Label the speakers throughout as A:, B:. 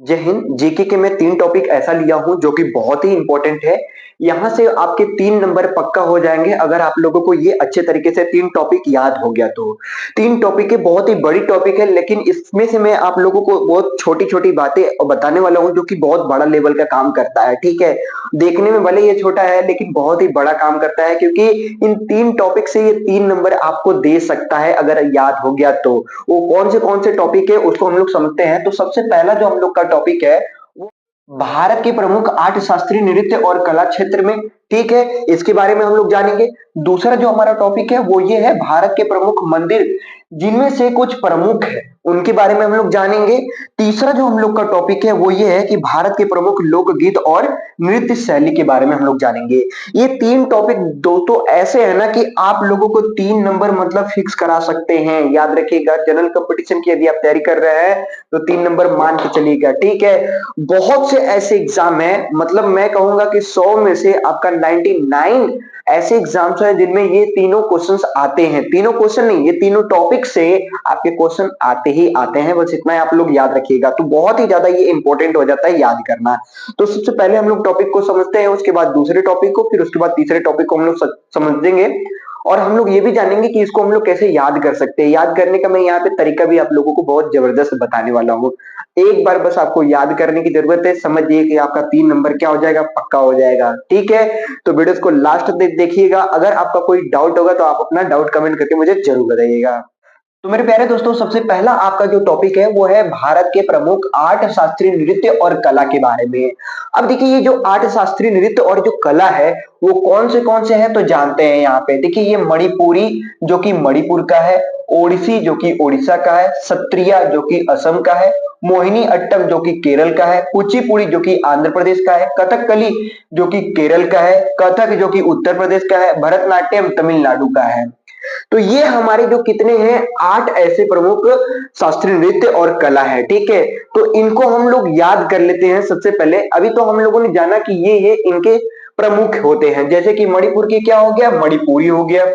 A: जय हिंद। जीके के मैं 3 टॉपिक ऐसा लिया हूँ जो कि बहुत ही इंपॉर्टेंट है। यहाँ से आपके 3 नंबर पक्का हो जाएँगे अगर आप लोगों को ये अच्छे तरीके से 3 टॉपिक याद हो गया तो। 3 टॉपिक है, बहुत ही बड़ी टॉपिक है, लेकिन इसमें से मैं आप लोगों को बहुत छोटी-छोटी बातें बताने वाला हूँ जो कि बहुत बड़ा लेवल का काम करता है, ठीक है? देखने में भले ये छोटा है लेकिन बहुत ही बड़ा काम करता है, क्योंकि इन 3 टॉपिक से ये 3 नंबर आपको दे सकता है अगर याद हो गया तो। वो कौन से टॉपिक है उसको हम लोग समझते हैं। तो सबसे पहला जो हम लोग का टॉपिक है वो भारत के प्रमुख 8 शास्त्रीय नृत्य और कला क्षेत्र में, ठीक है? इसके बारे में हम लोग जानेंगे। दूसरा जो हमारा टॉपिक है वो ये है भारत के प्रमुख मंदिर जिनमें से कुछ प्रमुख है, उनके बारे में हम लोग जानेंगे। तीसरा जो हम लोग का टॉपिक है वो ये है कि भारत के प्रमुख लोकगीत और नृत्य शैली के बारे में हम लोग जानेंगे। ये 3 टॉपिक दोस्तों ऐसे है ना कि आप लोगों को 3 नंबर मतलब फिक्स करा सकते हैं। याद रखिएगा, जनरल कंपटीशन की यदि आप तैयारी कर रहे हैं तो 3 नंबर मान के चलिएगा, ठीक है? बहुत से ऐसे एग्जाम है, मतलब मैं कहूंगा कि 100 में से आपका 99 ऐसे एग्जाम्स हैं जिनमें ये तीनों क्वेश्चंस आते हैं। तीनों क्वेश्चन नहीं, ये तीनों टॉपिक से आपके क्वेश्चन आते ही आते हैं, बस इतना आप लोग याद रखिएगा। तो बहुत ही ज्यादा ये इंपॉर्टेंट हो जाता है याद करना। तो सबसे पहले हम लोग टॉपिक को समझते हैं, उसके बाद दूसरे टॉपिक को, फिर उसके बाद तीसरे टॉपिक को हम लोग समझेंगे। और हम लोग ये भी जानेंगे कि इसको हम लोग कैसे याद कर सकते हैं। याद करने का मैं यहाँ पे तरीका भी आप लोगों को बहुत जबरदस्त बताने वाला हूँ। एक बार बस आपको याद करने की जरूरत है, समझिए कि आपका 3 नंबर क्या हो जाएगा, पक्का हो जाएगा, ठीक है? तो वीडियो को लास्ट तक देखिएगा। अगर आपका कोई डाउट होगा तो आप अपना डाउट कमेंट करके मुझे जरूर बताइएगा। तो मेरे प्यारे दोस्तों, सबसे पहला आपका जो टॉपिक है वो है भारत के प्रमुख 8 शास्त्रीय नृत्य और कला के बारे में। अब देखिए, ये जो 8 शास्त्रीय नृत्य और जो कला है वो कौन से हैं तो जानते हैं। यहाँ पे देखिए, ये मणिपुरी जो कि मणिपुर का है, ओडिसी जो कि ओडिशा का है, सत्रिया जो कि असम का है, मोहिनी अट्टम जो कि केरल का है, कुचिपुड़ी जो कि आंध्र प्रदेश का है, कथकली जो कि केरल का है, कथक जो कि उत्तर प्रदेश का है, भरतनाट्यम तमिलनाडु का है। तो ये हमारे जो कितने हैं, 8 ऐसे प्रमुख शास्त्रीय नृत्य और कला है, ठीक है? तो इनको हम लोग याद कर लेते हैं। सबसे पहले अभी तो हम लोगों ने जाना कि ये इनके प्रमुख होते हैं, जैसे कि मणिपुर की क्या हो गया, मणिपुरी हो गया।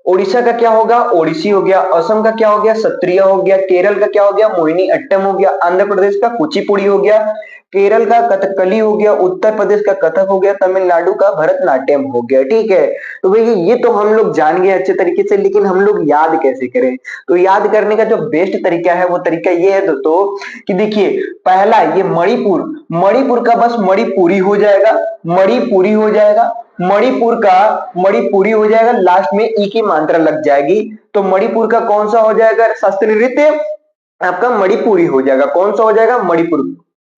A: ओडिशा का क्या होगा, ओडिसी हो गया। असम का क्या हो गया, सत्रिया हो गया। केरल का क्या हो गया, मोहिनी अट्टम हो गया। आंध्र प्रदेश का कुचिपुड़ी हो गया। केरल का कथकली हो गया। उत्तर प्रदेश का कथक हो गया। तमिलनाडु का भरतनाट्यम हो गया, ठीक है? तो भैया ये तो हम लोग जान गए अच्छे तरीके से, लेकिन हम लोग याद कैसे करें? तो याद करने का जो बेस्ट तरीका है वो तरीका ये है दोस्तों कि देखिए, पहला ये मणिपुर, मणिपुर का बस मणिपुरी हो जाएगा, मणिपुरी हो जाएगा। मणिपुर का मणिपुरी हो जाएगा, लास्ट में ई की मात्रा लग जाएगी। तो मणिपुर का कौन सा हो जाएगा शास्त्रीय नृत्य, आपका मणिपुरी हो जाएगा। कौन सा हो जाएगा, मणिपुर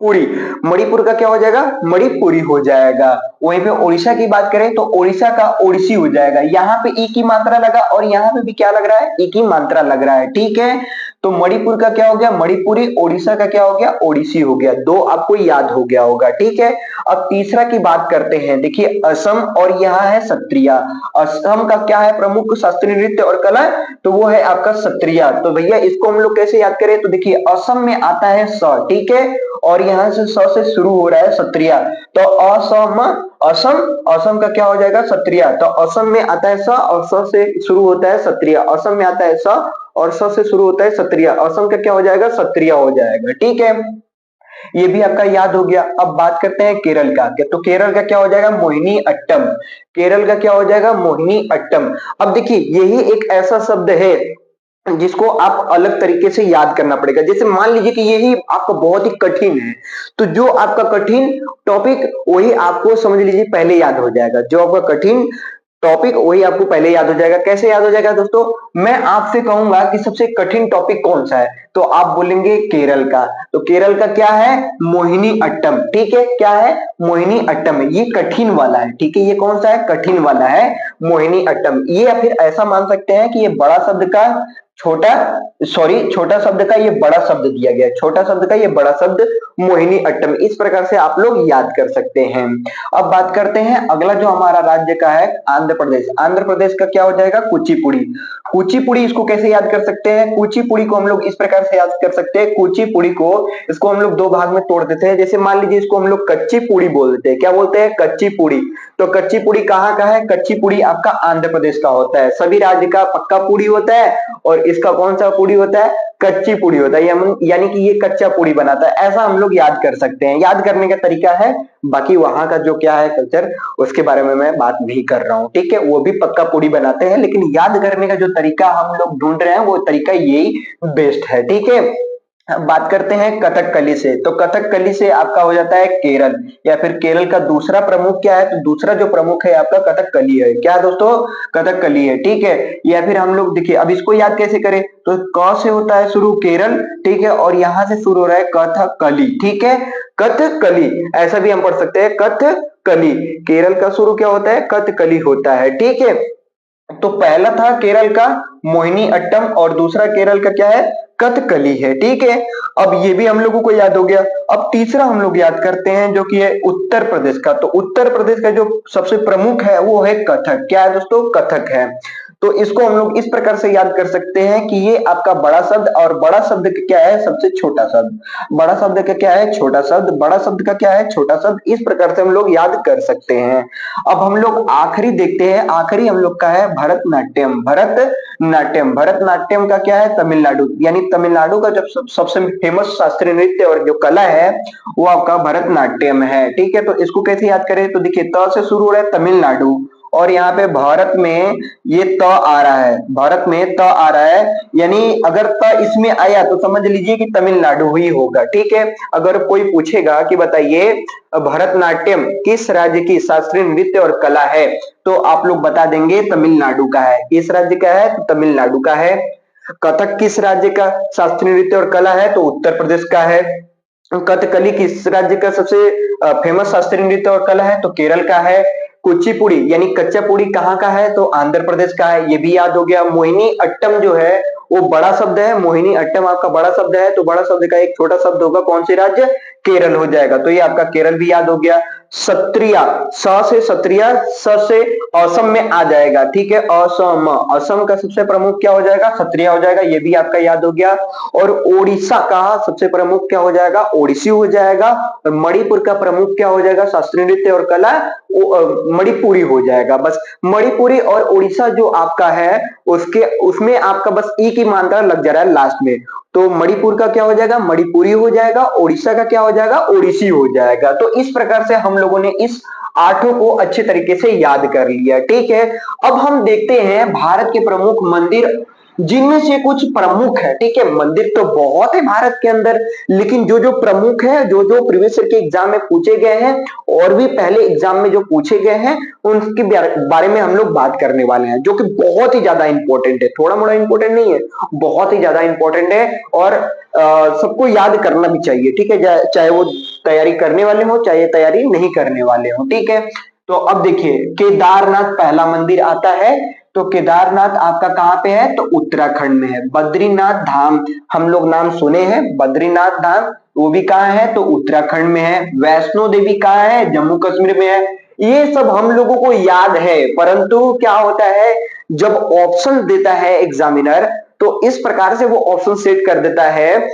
A: पुरी। मणिपुर का क्या हो जाएगा, मणिपुरी हो जाएगा। वहीं पे ओडिशा की बात करें तो ओडिशा का ओडिसी हो जाएगा। यहाँ पे ई की मात्रा लगा और यहाँ पे भी क्या लग रहा है, ई की मात्रा लग रहा है, ठीक है? तो मणिपुर का क्या हो गया, मणिपुरी। ओडिशा का क्या हो गया, ओडिसी हो गया। दो आपको याद हो गया होगा, ठीक है? अब तीसरा की बात करते हैं। देखिए, असम और यहाँ है सत्रिया। असम का क्या है प्रमुख शास्त्रीय नृत्य और कला, तो वो है आपका सत्रिया। तो भैया इसको हम लोग कैसे याद करें, तो देखिए असम में आता है स, ठीक है? और यहाँ से स से शुरू हो रहा है सत्रिया। तो असम, असम, असम का क्या हो जाएगा, सत्रिया। तो असम में आता है स और स से शुरू होता है सत्रिया। असम में आता है स और स से शुरू होता है सत्रिया। असम का क्या हो जाएगा, सत्रिया हो जाएगा, ठीक है? ये भी आपका याद हो गया। अब बात करते हैं केरल का। तो केरल का क्या हो जाएगा, मोहिनी अट्टम। केरल का क्या हो जाएगा, मोहिनी अट्टम। अब देखिए, यही एक ऐसा शब्द है जिसको आप अलग तरीके से याद करना पड़ेगा। जैसे मान लीजिए कि यही आपका बहुत ही कठिन है, तो जो आपका कठिन टॉपिक वही आपको समझ लीजिए पहले याद हो जाएगा। जो आपका कठिन टॉपिक वही आपको पहले याद हो जाएगा। कैसे याद हो जाएगा दोस्तों, मैं आपसे कहूंगा कि सबसे कठिन टॉपिक कौन सा है, तो आप बोलेंगे केरल का। तो केरल का क्या है, मोहिनी अट्टम, ठीक है? क्या है, मोहिनी अट्टम। ये कठिन वाला है, ठीक है? ये कौन सा है, कठिन वाला है, मोहिनी अट्टम। ये या फिर ऐसा मान सकते हैं कि ये बड़ा शब्द का छोटा, सॉरी, छोटा शब्द का ये बड़ा शब्द दिया गया है। छोटा शब्द का ये बड़ा शब्द, मोहिनी अट्टम। इस प्रकार से आप लोग याद कर सकते हैं। अब बात करते हैं अगला जो हमारा राज्य का है, आंध्र प्रदेश। आंध्र प्रदेश का क्या हो जाएगा, कुचिपुड़ी। कुचिपुड़ी, इसको कैसे याद कर सकते हैं, कुचिपुड़ी को हम लोग इस प्रकार से याद कर सकते हैं। कुचिपुड़ी को, इसको हम लोग दो भाग में तोड़ देते हैं। जैसे मान लीजिए इसको हम लोग कच्ची पूड़ी बोल देते हैं। क्या बोलते हैं, कच्ची पूड़ी। तो कच्ची पूड़ी कहाँ का है, कच्ची पूड़ी आपका आंध्र प्रदेश का होता है। सभी राज्य का पक्का पूड़ी होता है और इसका कौन सा पूड़ी होता है, कच्ची पूड़ी होता है, यानी कि ये कच्चा पूड़ी बनाता है, ऐसा हम लोग याद कर सकते हैं। याद करने का तरीका है, बाकी वहां का जो क्या है कल्चर, उसके बारे में मैं बात नहीं कर रहा हूँ, ठीक है। वो भी पक्का पूड़ी बनाते हैं, लेकिन याद करने का जो तरीका हम लोग ढूंढ रहे हैं वो तरीका यही बेस्ट है, ठीक है। अब बात करते हैं कथकली से, तो कथकली से आपका हो जाता है केरल, या फिर केरल का दूसरा प्रमुख क्या है, तो दूसरा जो प्रमुख है आपका कथकली है। क्या दोस्तों, कथकली है, ठीक है। या फिर हम लोग देखिए, अब इसको याद कैसे करें, तो क से होता है शुरू केरल, ठीक है, और यहां से शुरू हो रहा है कथकली, ठीक है, कथकली, ऐसा भी हम पढ़ सकते हैं कथकली। केरल का शुरू क्या होता है, कथकली होता है, ठीक है। तो पहला था केरल का मोहिनी अट्टम, और दूसरा केरल का क्या है, कथकली है, ठीक है। अब ये भी हम लोगों को याद हो गया। अब तीसरा हम लोग याद करते हैं जो कि है उत्तर प्रदेश का, तो उत्तर प्रदेश का जो सबसे प्रमुख है वो है कथक। क्या है दोस्तों, कथक है। तो इसको हम लोग इस प्रकार से याद कर सकते हैं कि ये आपका बड़ा शब्द, और बड़ा शब्द का क्या है, सबसे छोटा शब्द। बड़ा शब्द का क्या है, छोटा शब्द। बड़ा शब्द का क्या है, छोटा शब्द। इस प्रकार से हम लोग याद कर सकते हैं। अब हम लोग आखिरी देखते हैं, आखिरी हम लोग का है भरतनाट्यम। भरतनाट्यम, भरतनाट्यम का क्या है, तमिलनाडु, यानी तमिलनाडु का जब सबसे फेमस शास्त्रीय नृत्य और जो कला है वो आपका भरतनाट्यम है, ठीक है। तो इसको कैसे याद करें, तो देखिए त से शुरू हो रहा है तमिलनाडु, और यहाँ पे भारत में ये त आ रहा है, भारत में त आ रहा है, यानी अगर त इसमें आया तो समझ लीजिए कि तमिलनाडु ही होगा, ठीक है। अगर कोई पूछेगा कि बताइए भरतनाट्यम किस राज्य की शास्त्रीय नृत्य और कला है, तो आप लोग बता देंगे तमिलनाडु का है। किस राज्य का है, तो तमिलनाडु का है। कथक किस राज्य का शास्त्रीय नृत्य और कला है, तो उत्तर प्रदेश का है। कथकली किस राज्य का सबसे फेमस शास्त्रीय नृत्य और कला है, तो केरल का है। कुचिपुड़ी यानी कच्चा पूड़ी कहाँ का है, तो आंध्र प्रदेश का है, ये भी याद हो गया। मोहिनी अट्टम जो है वो बड़ा शब्द है, मोहिनी अट्टम आपका बड़ा शब्द है, तो बड़ा शब्द का एक छोटा शब्द होगा, कौन से राज्य, केरल हो जाएगा, तो ये आपका केरल भी याद हो गया। सत्रिया, स से सत्रिया, स से असम में आ जाएगा, ठीक है, असम, असम का सबसे प्रमुख क्या हो जाएगा, सत्रिया हो जाएगा, ये भी आपका याद हो गया। और ओडिशा का सबसे प्रमुख क्या हो जाएगा, ओडिसी हो जाएगा। और मणिपुर का प्रमुख क्या हो जाएगा, शास्त्रीय नृत्य और कला, मणिपुरी हो जाएगा। बस मणिपुरी और उड़ीसा जो आपका है उसके उसमें आपका बस ई की मात्रा लग जा रहा है लास्ट में, तो मणिपुर का क्या हो जाएगा, मणिपुरी हो जाएगा। ओडिशा का क्या हो जाएगा, ओडिसी हो जाएगा। तो इस प्रकार से हम लोगों ने इस आठों को अच्छे तरीके से याद कर लिया, ठीक है। अब हम देखते हैं भारत के प्रमुख मंदिर, जिनमें से कुछ प्रमुख है, ठीक है। मंदिर तो बहुत है भारत के अंदर, लेकिन जो जो प्रमुख है, जो जो प्रीवियस ईयर के एग्जाम में पूछे गए हैं और भी पहले एग्जाम में जो पूछे गए हैं, उनके बारे में हम लोग बात करने वाले हैं, जो कि बहुत ही ज्यादा इंपॉर्टेंट है। थोड़ा मोड़ा इंपॉर्टेंट नहीं है, बहुत ही ज्यादा इंपॉर्टेंट है, और सबको याद करना भी चाहिए, ठीक है, चाहे वो तैयारी करने वाले हो चाहे तैयारी नहीं करने वाले हो, ठीक है। तो अब देखिए, केदारनाथ पहला मंदिर आता है, तो केदारनाथ आपका कहाँ पे है, तो उत्तराखंड में है। बद्रीनाथ धाम हम लोग नाम सुने हैं, बद्रीनाथ धाम वो भी कहाँ है, तो उत्तराखंड में है। वैष्णो देवी कहाँ है, जम्मू कश्मीर में है। ये सब हम लोगों को याद है, परंतु क्या होता है जब ऑप्शन देता है एग्जामिनर, तो इस प्रकार से वो ऑप्शन सेट कर देता है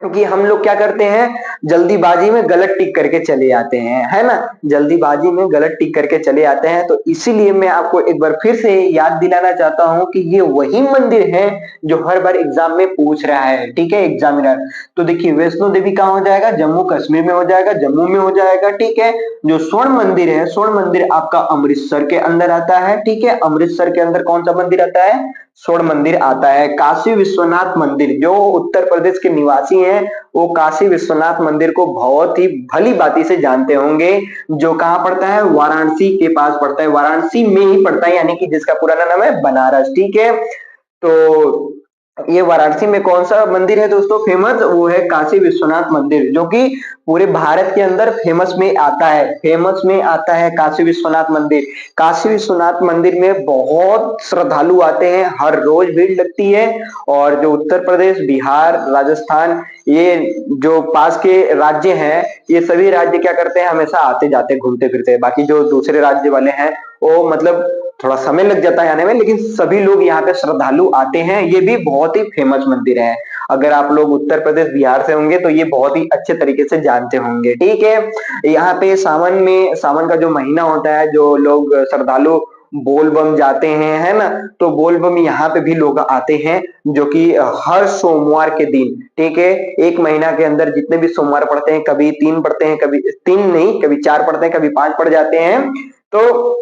A: कि हम लोग क्या करते हैं, जल्दीबाजी में गलत टिक करके चले आते हैं, है ना, जल्दीबाजी में गलत टिक करके चले आते हैं। तो इसीलिए मैं आपको एक बार फिर से याद दिलाना चाहता हूं कि ये वही मंदिर है जो हर बार एग्जाम में पूछ रहा है, ठीक है, एग्जामिनर। तो देखिए, वैष्णो देवी कहाँ हो जाएगा, जम्मू कश्मीर में हो जाएगा, जम्मू में हो जाएगा, ठीक है। जो स्वर्ण मंदिर है, स्वर्ण मंदिर आपका अमृतसर के अंदर आता है, ठीक है। अमृतसर के अंदर कौन सा मंदिर आता है, स्वर्ण मंदिर आता है। काशी विश्वनाथ मंदिर, जो उत्तर प्रदेश के निवासी हैं वो काशी विश्वनाथ मंदिर को बहुत ही भली भांति से जानते होंगे, जो कहाँ पड़ता है, वाराणसी के पास पड़ता है, वाराणसी में ही पड़ता है, यानी कि जिसका पुराना नाम है बनारस, ठीक है। तो ये वाराणसी में कौन सा मंदिर है दोस्तों फेमस, वो है काशी विश्वनाथ मंदिर, जो कि पूरे भारत के अंदर फेमस में आता है, फेमस में आता है काशी विश्वनाथ मंदिर। काशी विश्वनाथ मंदिर में बहुत श्रद्धालु आते हैं, हर रोज भीड़ लगती है। और जो उत्तर प्रदेश, बिहार, राजस्थान, ये जो पास के राज्य हैं, ये सभी राज्य क्या करते हैं, हमेशा आते जाते घूमते फिरते हैं। बाकी जो दूसरे राज्य वाले हैं वो मतलब थोड़ा समय लग जाता है आने में, लेकिन सभी लोग यहाँ पे श्रद्धालु आते हैं। ये भी बहुत ही फेमस मंदिर है, अगर आप लोग उत्तर प्रदेश बिहार से होंगे तो ये बहुत ही अच्छे तरीके से जानते होंगे, ठीक है। यहाँ पे सावन में, सावन का जो महीना होता है, जो लोग श्रद्धालु बोल बम जाते हैं, है ना? तो बोल बम यहाँ पे भी लोग आते हैं, जो कि हर सोमवार के दिन, ठीक है, एक महीना के अंदर जितने भी सोमवार पड़ते हैं, कभी 3 पड़ते हैं, कभी 3 नहीं, कभी 4 पड़ते हैं, कभी 5 पड़ जाते हैं। तो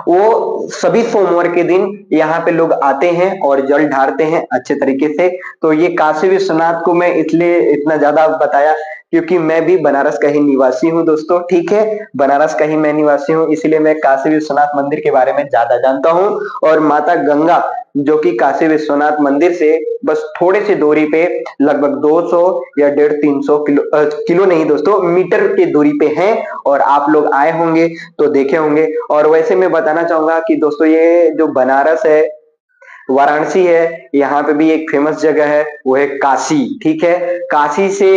A: वो सभी सोमवार के दिन यहाँ पे लोग आते हैं और जल ढारते हैं अच्छे तरीके से। तो ये काशी विश्वनाथ को मैं इसलिए इतना ज्यादा बताया, क्योंकि मैं भी बनारस का ही निवासी हूँ दोस्तों, ठीक है, बनारस का ही मैं निवासी हूँ, इसीलिए मैं काशी विश्वनाथ मंदिर के बारे में ज्यादा जानता हूँ। और माता गंगा, जो कि काशी विश्वनाथ मंदिर से बस थोड़े से दूरी पे, लगभग 200 या 150-300 किलो नहीं दोस्तों, मीटर की दूरी पे है। और आप लोग आए होंगे तो देखे होंगे। और वैसे मैं बताना चाहूंगा कि दोस्तों ये जो बनारस है, वाराणसी है, यहाँ पे भी एक फेमस जगह है, वो है काशी, ठीक है। काशी से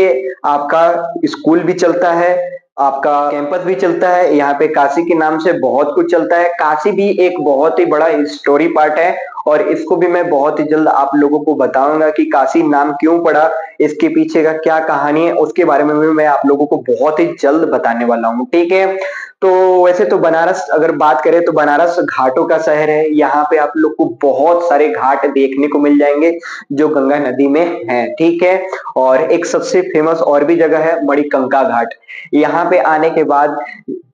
A: आपका स्कूल भी चलता है, आपका कैंपस भी चलता है, यहाँ पे काशी के नाम से बहुत कुछ चलता है। काशी भी एक बहुत ही बड़ा स्टोरी पार्ट है, और इसको भी मैं बहुत ही जल्द आप लोगों को बताऊंगा कि काशी नाम क्यों पड़ा, इसके पीछे का क्या कहानी है, उसके बारे में भी मैं आप लोगों को बहुत ही जल्द बताने वाला हूँ, ठीक है। तो वैसे तो बनारस अगर बात करें तो बनारस घाटों का शहर है। यहाँ पे आप लोग को बहुत सारे घाट देखने को मिल जाएंगे जो गंगा नदी में है, ठीक है। और एक सबसे फेमस और भी जगह है मणिकंका घाट। यहाँ पे आने के बाद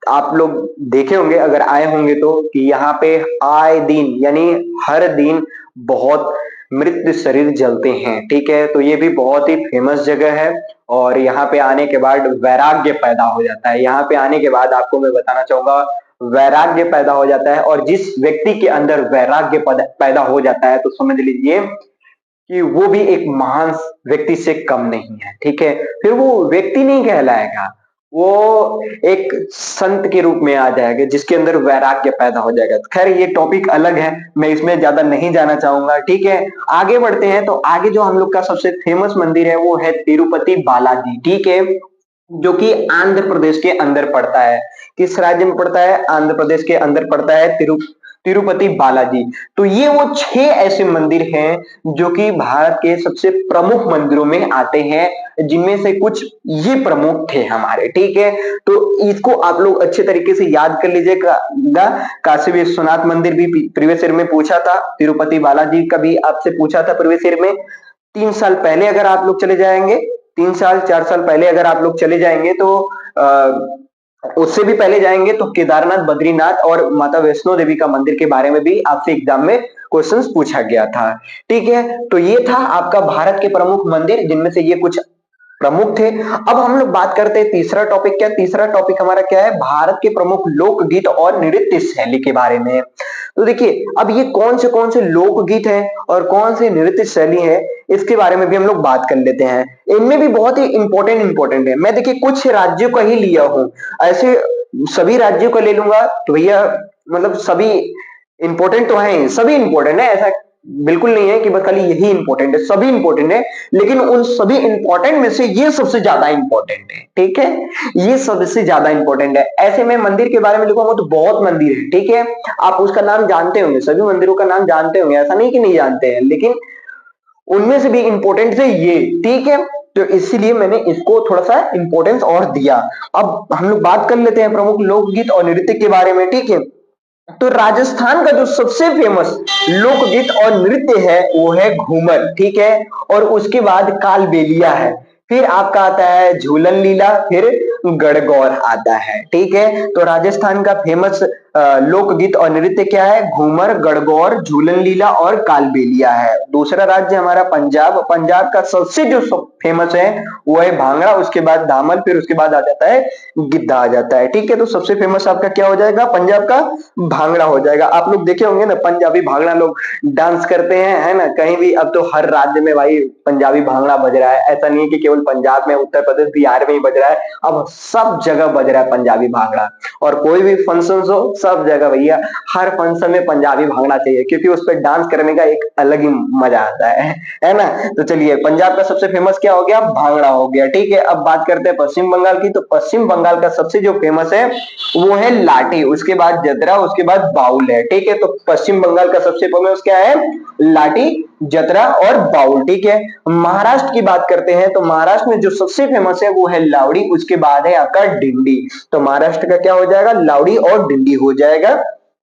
A: आप लोग देखे होंगे अगर आए होंगे तो, कि यहाँ पे आए दिन यानी हर दिन बहुत मृत शरीर जलते हैं, ठीक है। तो ये भी बहुत ही फेमस जगह है, और यहाँ पे आने के बाद वैराग्य पैदा हो जाता है। यहाँ पे आने के बाद आपको मैं बताना चाहूंगा, वैराग्य पैदा हो जाता है, और जिस व्यक्ति के अंदर वैराग्य पैदा हो जाता है तो समझ लीजिए कि वो भी एक महान व्यक्ति से कम नहीं है, ठीक है। फिर वो व्यक्ति नहीं कहलाएगा, वो एक संत के रूप में आ जाएगा, जिसके अंदर वैराग्य पैदा हो जाएगा। खैर ये टॉपिक अलग है, मैं इसमें ज्यादा नहीं जाना चाहूंगा, ठीक है। आगे बढ़ते हैं, तो आगे जो हम लोग का सबसे फेमस मंदिर है वो है तिरुपति बालाजी, ठीक है, जो कि आंध्र प्रदेश के अंदर पड़ता है। किस राज्य में पड़ता है? आंध्र प्रदेश के अंदर पड़ता है तिरुपति बालाजी। तो ये वो 6 ऐसे मंदिर हैं जो कि भारत के सबसे प्रमुख मंदिरों में आते हैं, जिनमें से कुछ ये प्रमुख थे हमारे, ठीक है। तो इसको आप लोग अच्छे तरीके से याद कर लीजिएगा। काशी विश्वनाथ मंदिर भी प्रीवियस ईयर में पूछा था, तिरुपति बालाजी का भी आपसे पूछा था प्रीवियस ईयर में। 3 साल पहले अगर आप लोग चले जाएंगे, 3 साल 4 साल पहले अगर आप लोग चले जाएंगे तो उससे भी पहले जाएंगे तो केदारनाथ, बद्रीनाथ और माता वैष्णो देवी का मंदिर के बारे में भी आपसे एग्जाम में क्वेश्चंस पूछा गया था, ठीक है। तो ये था आपका भारत के प्रमुख मंदिर, जिनमें से ये कुछ प्रमुख थे। अब हम लोग बात करते हैं तीसरा टॉपिक। क्या तीसरा टॉपिक हमारा क्या है? भारत के प्रमुख लोकगीत और नृत्य शैली के बारे में। तो देखिए, अब ये कौन से लोकगीत है और कौन सी नृत्य शैली है, इसके बारे में भी हम लोग बात कर लेते हैं। इनमें भी बहुत ही इंपॉर्टेंट है। मैं देखिए कुछ राज्यों का ही लिया हूं, ऐसे सभी राज्यों का ले लूंगा तो भैया मतलब सभी इंपॉर्टेंट तो है, सभी इंपॉर्टेंट है, ऐसा बिल्कुल नहीं है कि बस खाली यही इंपॉर्टेंट है, सभी इंपॉर्टेंट है। लेकिन उन सभी इंपॉर्टेंट में से ये सबसे ज्यादा इंपॉर्टेंट है, ठीक है, ये सबसे ज्यादा इंपॉर्टेंट है। ऐसे में मंदिर के बारे में लिखूंगा तो बहुत मंदिर है, ठीक है, आप उसका नाम जानते होंगे, सभी मंदिरों का नाम जानते होंगे, ऐसा नहीं कि नहीं जानते हैं, लेकिन उनमें से भी इंपॉर्टेंट है ये, ठीक है। तो इसीलिए मैंने इसको थोड़ा सा इंपॉर्टेंस और दिया। अब हम लोग बात कर लेते हैं प्रमुख लोकगीत और नृत्य के बारे में, ठीक है। तो राजस्थान का जो सबसे फेमस लोकगीत और नृत्य है वो है घूमर, ठीक है, और उसके बाद कालबेलिया है, फिर आपका आता है झूलन लीला, फिर गणगौर आता है, ठीक है। तो राजस्थान का फेमस लोकगीत और नृत्य क्या है? घूमर, गणगौर, झूलन लीला और कालबेलिया है। दूसरा राज्य हमारा पंजाब। पंजाब का सबसे जो फेमस है वो है भांगड़ा, उसके बाद धामल, फिर उसके बाद आ जाता है गिद्धा आ जाता है, ठीक है। तो सबसे फेमस आपका क्या हो जाएगा? पंजाब का भांगड़ा हो जाएगा। आप लोग देखे होंगे ना पंजाबी भांगड़ा लोग डांस करते हैं, है ना, कहीं भी। अब तो हर राज्य में भाई पंजाबी भांगड़ा बज रहा है, ऐसा नहीं है कि केवल पंजाब में, उत्तर प्रदेश, बिहार में ही बज रहा है, अब सब जगह बज रहा है पंजाबी भांगड़ा। और कोई भी फंक्शन हो, सब जगह भैया हर फंक्शन में पंजाबी भांगड़ा चाहिए, क्योंकि उस पर डांस करने का एक अलग ही मजा आता है ना। तो चलिए, पंजाब का सबसे फेमस क्या हो गया? भांगड़ा हो गया, ठीक है। अब बात करते हैं पश्चिम बंगाल की। तो पश्चिम बंगाल का सबसे जो फेमस है वो है लाठी, उसके बाद जतरा, उसके बाद बाउल है, ठीक है। तो पश्चिम बंगाल का सबसे फेमस क्या है? लाठी, जतरा और बाउल, ठीक है। महाराष्ट्र की बात करते हैं तो महाराष्ट्र में जो सबसे फेमस है वो है लावड़ी, उसके बाद है आपका डिंडी। तो महाराष्ट्र का क्या हो जाएगा? लावड़ी और डिंडी हो जाएगा।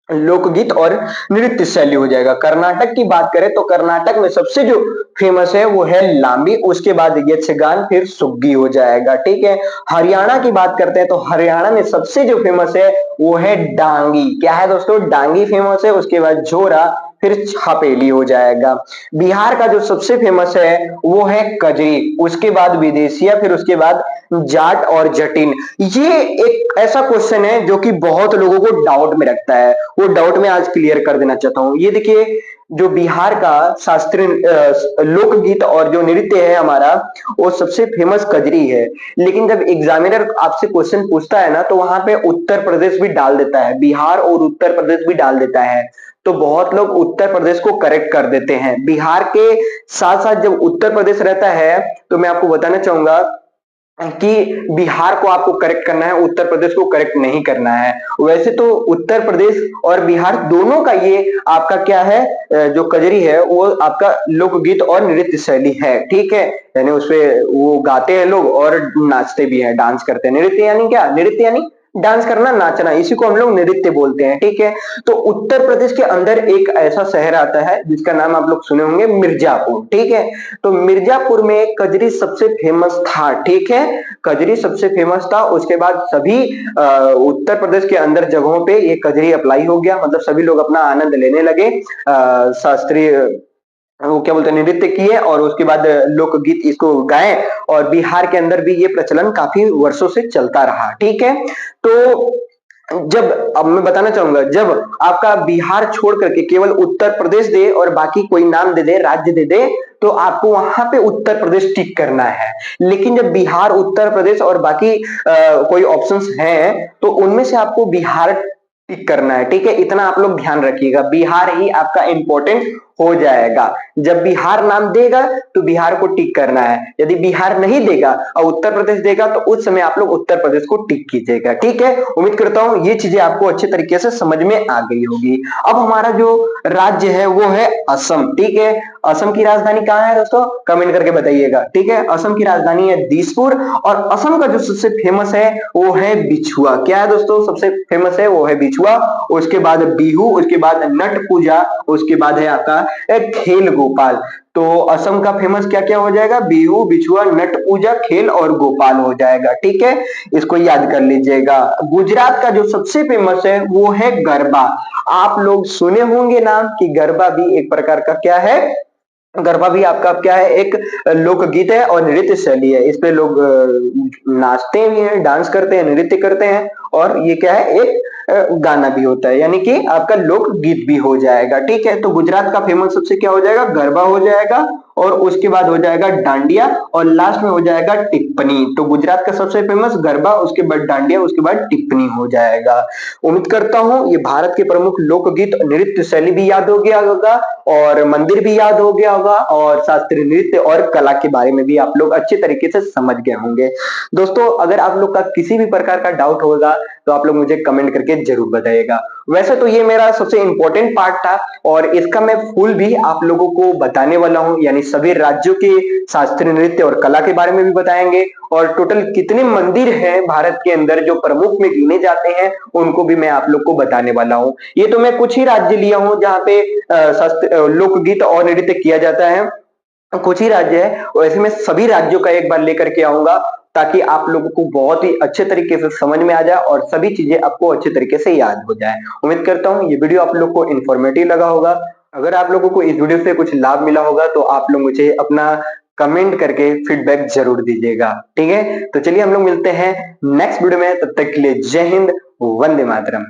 A: लोकगीत और नृत्य शैली हो जाएगा। कर्नाटक की बात करें तो कर्नाटक में सबसे जो फेमस है वो है लांबी, उसके बाद यक्षगान, फिर सुग्गी हो जाएगा। ठीक है। हरियाणा की बात करते हैं तो हरियाणा में सबसे जो फेमस है वो है डांगी। क्या है दोस्तों? डांगी फेमस है। उसके बाद झोरा, फिर छापेली हो जाएगा। बिहार का जो सबसे फेमस है वो है कजरी, उसके बाद विदेशिया, फिर उसके बाद जाट और जटिन। ये एक ऐसा क्वेश्चन है जो कि बहुत लोगों को डाउट में रखता है, वो डाउट में आज क्लियर कर देना चाहता हूं। ये देखिए, जो बिहार का शास्त्रीय लोकगीत और जो नृत्य है हमारा, वो सबसे फेमस कजरी है। लेकिन जब एग्जामिनर आपसे क्वेश्चन पूछता है ना, तो वहां पे उत्तर प्रदेश भी डाल देता है, बिहार और उत्तर प्रदेश भी डाल देता है। तो बहुत लोग उत्तर प्रदेश को करेक्ट कर देते हैं। बिहार के साथ साथ जब उत्तर प्रदेश रहता है, तो मैं आपको बताना चाहूंगा कि बिहार को आपको करेक्ट करना है, उत्तर प्रदेश को करेक्ट नहीं करना है। वैसे तो उत्तर प्रदेश और बिहार दोनों का ये आपका क्या है, जो कजरी है वो आपका लोकगीत और नृत्य शैली है। ठीक है। यानी उसपे वो गाते हैं लोग और नाचते भी हैं, डांस करते हैं। नृत्य यानी क्या? नृत्य यानी डांस करना, नाचना, इसी को हम लोग नृत्य बोलते हैं। ठीक है। तो उत्तर प्रदेश के अंदर एक ऐसा शहर आता है जिसका नाम आप लोग सुने होंगे, मिर्जापुर। ठीक है। तो मिर्जापुर में कजरी सबसे फेमस था। ठीक है। कजरी सबसे फेमस था। उसके बाद सभी उत्तर प्रदेश के अंदर जगहों पे ये कजरी अप्लाई हो गया, मतलब सभी लोग अपना आनंद लेने लगे। शास्त्रीय वो क्या बोलते हैं, नृत्य किए और उसके बाद लोकगीत इसको गाए। और बिहार के अंदर भी ये प्रचलन काफी वर्षों से चलता रहा। ठीक है। तो जब अब मैं बताना चाहूंगा, जब आपका बिहार छोड़ करके केवल उत्तर प्रदेश दे और बाकी कोई नाम दे दे, राज्य दे दे, तो आपको वहां पे उत्तर प्रदेश टिक करना है। लेकिन जब बिहार, उत्तर प्रदेश और बाकी कोई ऑप्शंस हैं, तो उनमें से आपको बिहार टिक करना है। ठीक है। इतना आप लोग ध्यान रखिएगा, बिहार ही आपका इंपॉर्टेंट हो जाएगा। जब बिहार नाम देगा तो बिहार को टिक करना है। यदि बिहार नहीं देगा और उत्तर प्रदेश देगा, तो उस समय आप लोग उत्तर प्रदेश को टिक कीजिएगा। ठीक है। उम्मीद करता हूं ये चीजें आपको अच्छे तरीके से समझ में आ गई होगी। अब हमारा जो राज्य है वो है असम। ठीक है। असम की राजधानी कहाँ है दोस्तों? कमेंट करके बताइएगा। ठीक है। असम की राजधानी है दिसपुर। और असम का जो सबसे फेमस है वो है बिछुआ। क्या है दोस्तों? सबसे फेमस है वो है बिछुआ। उसके बाद बिहू, उसके बाद नट पूजा, उसके बाद है आपका खेल गोपाल। तो असम का फेमस क्या क्या हो जाएगा? बिहू, बिछुआ, नट पूजा, खेल और गोपाल हो जाएगा। ठीक है। इसको याद कर लीजिएगा। गुजरात का जो सबसे फेमस है वो है गरबा। आप लोग सुने होंगे नाम कि गरबा भी एक प्रकार का क्या है, गरबा भी आपका क्या है, एक लोकगीत है और नृत्य शैली है। इस पे लोग नाचते भी हैं, डांस करते हैं, नृत्य करते हैं। और ये क्या है, एक गाना भी होता है, यानी कि आपका लोकगीत भी हो जाएगा। ठीक है। तो गुजरात का फेमस सबसे क्या हो जाएगा? गरबा हो जाएगा। और उसके बाद हो जाएगा डांडिया। और लास्ट में हो जाएगा टिप्पणी। तो गुजरात का सबसे फेमस गरबा, उसके बाद डांडिया, उसके बाद टिप्पणी हो जाएगा। उम्मीद करता हूं ये भारत के प्रमुख लोकगीत, नृत्य शैली भी याद हो गया होगा, और मंदिर भी याद हो गया होगा, और शास्त्रीय नृत्य और कला के बारे में भी आप लोग अच्छे तरीके से समझ गए होंगे। दोस्तों, अगर आप लोग का किसी भी प्रकार का डाउट होगा तो आप लोग मुझे कमेंट करके जरूर बताइएगा। वैसे तो ये मेरा सबसे इंपॉर्टेंट पार्ट था, और इसका मैं फुल भी आप लोगों को बताने वाला हूं, यानी सभी राज्यों के शास्त्रीय नृत्य और कला के बारे में भी बताएंगे। और टोटल कितने मंदिर हैं भारत के अंदर जो प्रमुख में गिने जाते हैं, उनको भी मैं आप लोग को बताने वाला हूं। ये तो मैं कुछ ही राज्य लिया हूं जहां पे लोकगीत और नृत्य किया जाता है, कुछ ही राज्य है। वैसे मैं सभी राज्यों का एक बार लेकर के आऊंगा, ताकि आप लोगों को बहुत ही अच्छे तरीके से समझ में आ जाए और सभी चीजें आपको अच्छे तरीके से याद हो जाए। उम्मीद करता हूं ये वीडियो आप लोग को इन्फॉर्मेटिव लगा होगा। अगर आप लोगों को इस वीडियो से कुछ लाभ मिला होगा तो आप लोग मुझे अपना कमेंट करके फीडबैक जरूर दीजिएगा। ठीक है। तो चलिए हम लोग मिलते हैं नेक्स्ट वीडियो में, तब तक के लिए जय हिंद, वंदे मातरम।